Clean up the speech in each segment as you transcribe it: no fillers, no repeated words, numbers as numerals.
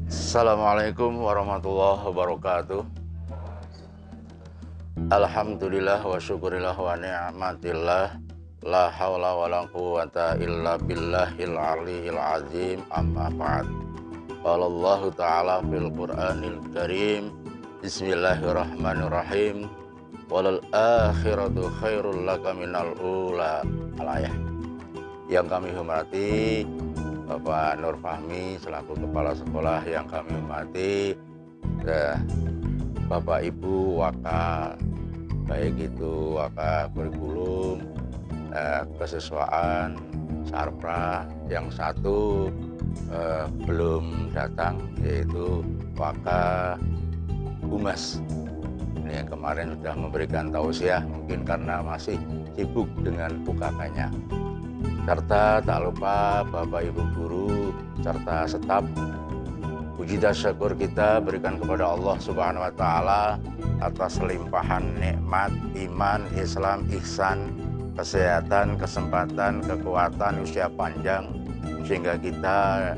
Assalamualaikum warahmatullahi wabarakatuh. Alhamdulillah wa syukurillah wa ni'matillah. La hawla wa la quwata illa billahil aliyil azim. Amma ba'd. Qala Allah ta'ala fil Qur'anil Karim. Bismillahirrahmanirrahim. Walal akhiratu khairul laka minal ula. Al-ayah. Yang kami hormati Bapak Nur Fahmi selaku Kepala Sekolah, yang kami hormati Bapak Ibu Waka, baik itu Waka Kurikulum, Kesiswaan, Sarpra, yang satu belum datang yaitu Waka Humas. Ini yang kemarin sudah memberikan tausiah, mungkin karena masih sibuk dengan UKK-nya. Serta tak lupa Bapak Ibu Guru serta staf. Puji dan syukur kita berikan kepada Allah Subhanahu wa Ta'ala atas limpahan nikmat iman, Islam, ihsan, kesehatan, kesempatan, kekuatan, usia panjang, sehingga kita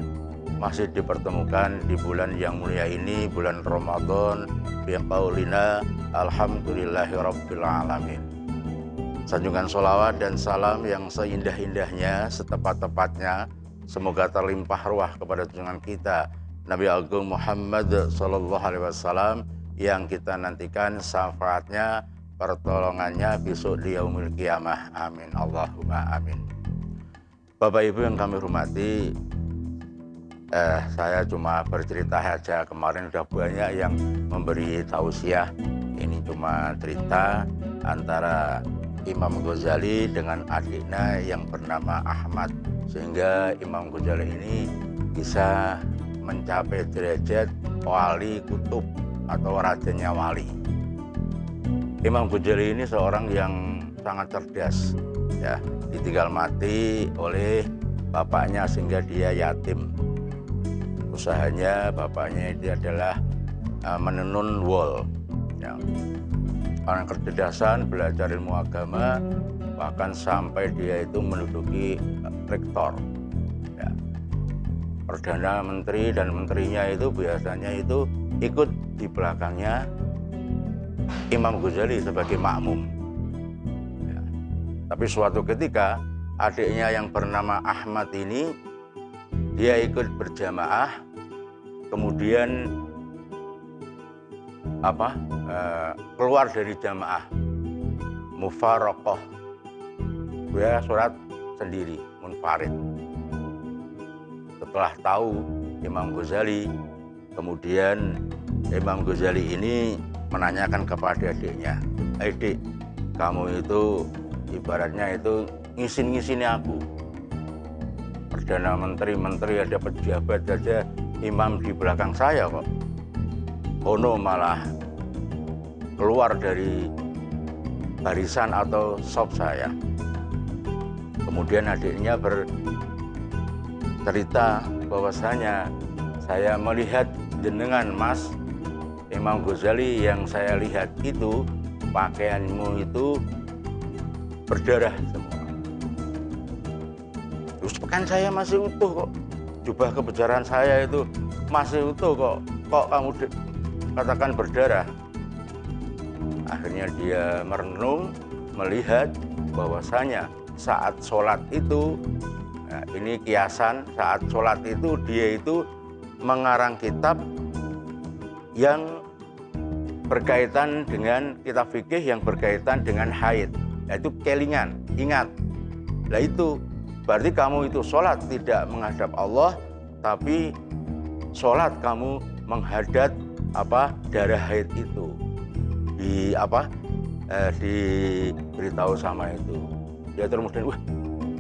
masih dipertemukan di bulan yang mulia ini, bulan Ramadan, biqaulina alhamdulillahirabbil alamin. Sanjungan sholawat dan salam yang seindah-indahnya, setepat-tepatnya, semoga terlimpah ruah kepada junjungan kita Nabi Agung Muhammad Sallallahu Alaihi Wasallam, yang kita nantikan syafaatnya, pertolongannya besok di yaumil qiyamah. Amin Allahumma amin. Bapak Ibu yang kami hormati, saya cuma bercerita saja. Kemarin sudah banyak yang memberi tausiah. Ini cuma cerita antara Imam Ghazali dengan adiknya yang bernama Ahmad, sehingga Imam Ghazali ini bisa mencapai derajat wali kutub atau rajanya wali. Imam Ghazali ini seorang yang sangat cerdas, ya, ditinggal mati oleh bapaknya sehingga dia yatim. Usahanya bapaknya itu adalah menenun wol, ya. Orang kecerdasan, belajar ilmu agama, bahkan sampai dia itu menduduki rektor, ya. Perdana Menteri dan menterinya itu biasanya itu ikut di belakangnya Imam Ghazali sebagai makmum, ya. Tapi suatu ketika adiknya yang bernama Ahmad ini, dia ikut berjamaah, kemudian keluar dari jamaah, mufaraqah, dia sholat sendiri, munfarid. Setelah tahu Imam Ghazali, kemudian Imam Ghazali ini menanyakan kepada adiknya, "Adik, kamu itu ibaratnya itu ngisin-ngisini aku. Perdana Menteri, ada pejabat saja, imam di belakang saya kok. Ono malah keluar dari barisan atau sop saya." Kemudian adiknya bercerita bahwasanya, "Saya melihat jenengan Mas Imam Ghazali, yang saya lihat itu pakaianmu itu berdarah semua. Terus kan saya masih utuh kok, jubah kebesaran saya itu masih utuh kok kamu katakan berdarah?" Akhirnya dia merenung, melihat bahwasanya saat sholat itu, nah ini kiasan, saat sholat itu dia itu mengarang kitab yang berkaitan dengan kitab fikih yang berkaitan dengan haid, yaitu kelingan, ingat. Nah itu berarti kamu itu sholat tidak menghadap Allah, tapi sholat kamu menghadap darah haid itu. Diberitahu sama itu. Dia kemudian, wah,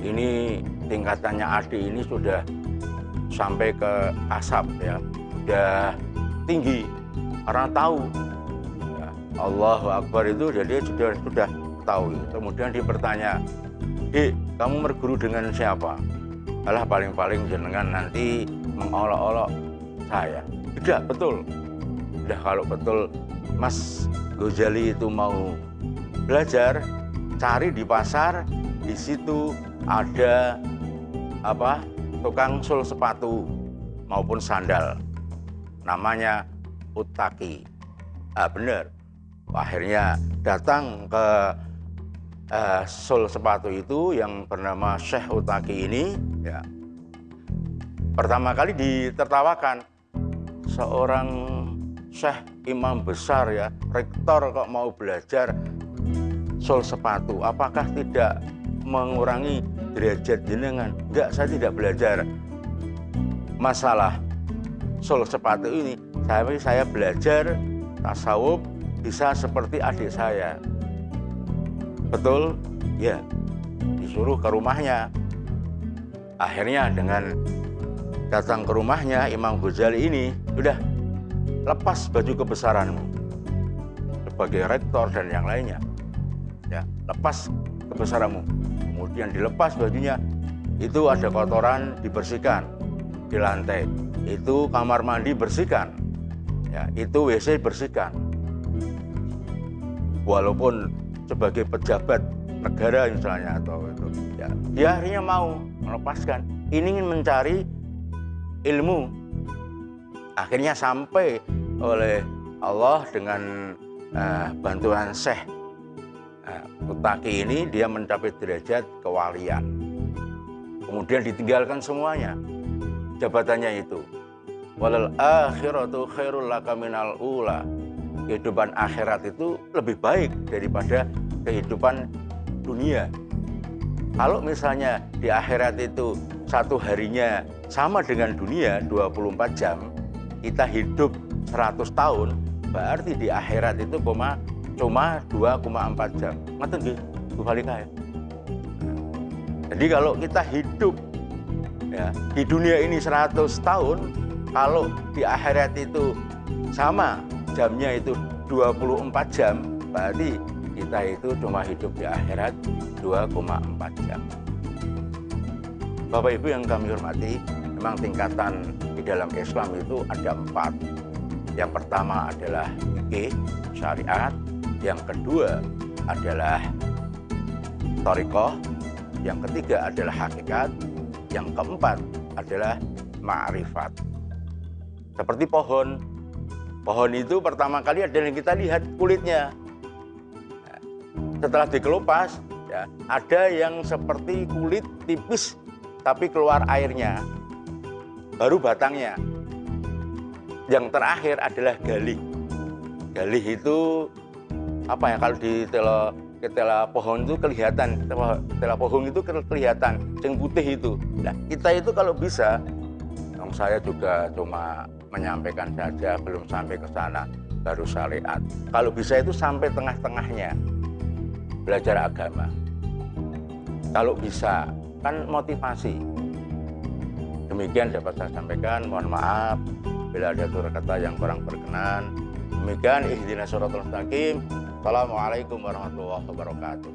ini tingkatannya adik ini sudah sampai ke asap, ya, sudah tinggi karena tahu, ya, Allahu Akbar itu, jadi sudah tahu. Kemudian dipertanya, "Dik, kamu berguru dengan siapa?" "Alah, paling-paling jenengan nanti mengolok-olok saya." "Tidak, betul." "Udah, kalau betul Mas Ghazali itu mau belajar, cari di pasar, di situ ada tukang sul sepatu maupun sandal. namanya Uttaki. Benar. Akhirnya datang ke sol sepatu itu yang bernama Syekh Uttaki ini, ya. Pertama kali ditertawakan, seorang Syekh imam besar ya, rektor kok mau belajar sol sepatu, apakah tidak mengurangi derajat jenengan? Enggak, saya tidak belajar masalah sol sepatu ini, saya belajar tasawuf bisa seperti adik saya. Betul? Ya, disuruh ke rumahnya. Akhirnya dengan datang ke rumahnya Imam Ghazali ini, udah lepas baju kebesaranmu sebagai rektor dan yang lainnya. Ya, lepas kebesaranmu. Kemudian dilepas bajunya, itu ada kotoran dibersihkan di lantai. Itu kamar mandi bersihkan. Ya, itu WC bersihkan. Walaupun sebagai pejabat negara misalnya atau itu, ya, dia akhirnya mau melepaskan, ingin mencari ilmu. Akhirnya sampai oleh Allah dengan bantuan Syekh Uttaki ini, dia mencapai derajat kewalian. Kemudian ditinggalkan semuanya jabatannya itu. Walal akhiratu khairul laka minal ula. Kehidupan akhirat itu lebih baik daripada kehidupan dunia. Kalau misalnya di akhirat itu satu harinya sama dengan dunia 24 jam, kita hidup 100 tahun, berarti di akhirat itu cuma 2,4 jam. Ngerti nggih, Bu Khalika ya? Jadi kalau kita hidup ya, di dunia ini 100 tahun, kalau di akhirat itu sama jamnya itu 24 jam, berarti kita itu cuma hidup di akhirat 2,4 jam. Bapak Ibu yang kami hormati, memang tingkatan di dalam Islam itu ada 4. Yang pertama adalah fikih, syariat. Yang kedua adalah thariqah. Yang ketiga adalah hakikat. Yang keempat adalah ma'rifat. Seperti pohon. Pohon itu pertama kali ada yang kita lihat kulitnya. Setelah dikelupas, ya, ada yang seperti kulit tipis tapi keluar airnya, baru batangnya. Yang terakhir adalah galih. Galih itu apa ya, kalau di ketela pohon itu kelihatan, ketela pohon itu kelihatan, yang putih itu. Nah, kita itu kalau bisa, saya juga cuma menyampaikan saja, belum sampai ke sana, baru syariat. Kalau bisa itu sampai tengah-tengahnya, belajar agama. Kalau bisa, kan motivasi. Demikian dapat saya sampaikan, mohon maaf bila ada tutur kata yang kurang berkenan. Demikian ihdinas shiratal mustaqim. Assalamualaikum warahmatullahi wabarakatuh.